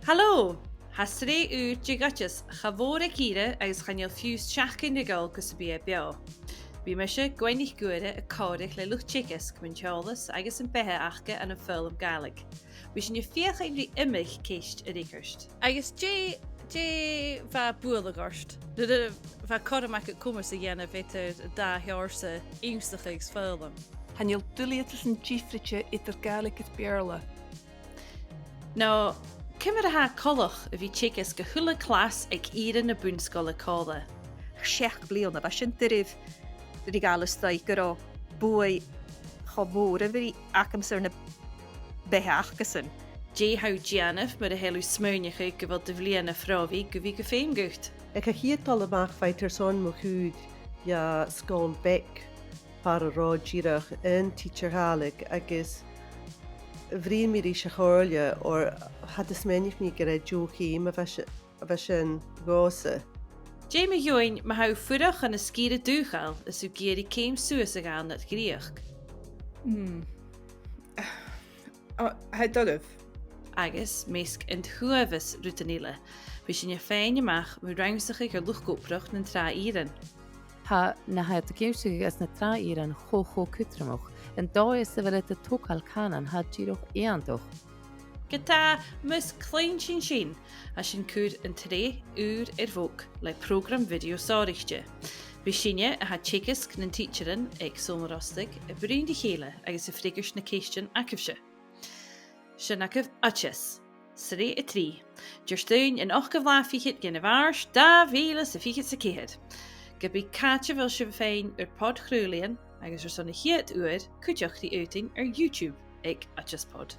Hallo, has Sreath teagasg chavór ire agus channeal fiús teachcin de gáil gus bhideo. Bhí me se gaiinnig gúire a cáireach le lucht teagasg man teolalas agus an bethe achcha an film galig. Bhí sin fiocha rí imich céist a rícirst. Agus dé bha bualagarst. Bha coramach cumar sa dhéanamh étar dá hearsa ímsachaigh film. Hanneal dúliatas an ddífrite idir galig at bearla. No, cimar a ha colach a bhí teagasg go thula clás ag ire na búnscoile cála. Seach bliana ba sin diribh rí Oideaspod go bua chomór a bhí acamsar na bethe achgasan. Dé how Gianaf mar a heilú smónecha go bhfuil de bhliana frábhí go bhí go féin gucht. Ag a chiad amach feitar son mo chúd ja scón bec par a ráidíireach in títeagasg agus bhríon mí se cháirle or had is ménich mí go raibh dúchaím a bheith sin gása. Dé me join ma how fuireach an na scíre dúchail is ú géirí céim suas a gáin at gríoch. Ha dodh. Agus meesc in thuavis rutanile, bhí sin féin amach mu rangsacha gur luchgóprach na tráíran. Ha na ha agaibhse as na tráíran cho cutramach, an dóis sa bhfuil a tócail canan ha díoch éantoch. Gata mus clein sin a sin cúd an 3 uair bhóg le prògram bhideo sònraichte. Bhí sinne a ha teagasg na tidsearan ag Sabhal Mòr Ostaig a bruidhinn chéile agus a freagairt na ceistean agaibhse. Sin Oideas, Sreath 3. Diardaoin in 8 bhláfichiid gin a bhars da bhíle sa fichiid sa chiad. Go bhí caite bhil sin féin pod chrúlaíonn agus sonna chiad uair cuideachd fhaotainn YouTube ag Oideaspod.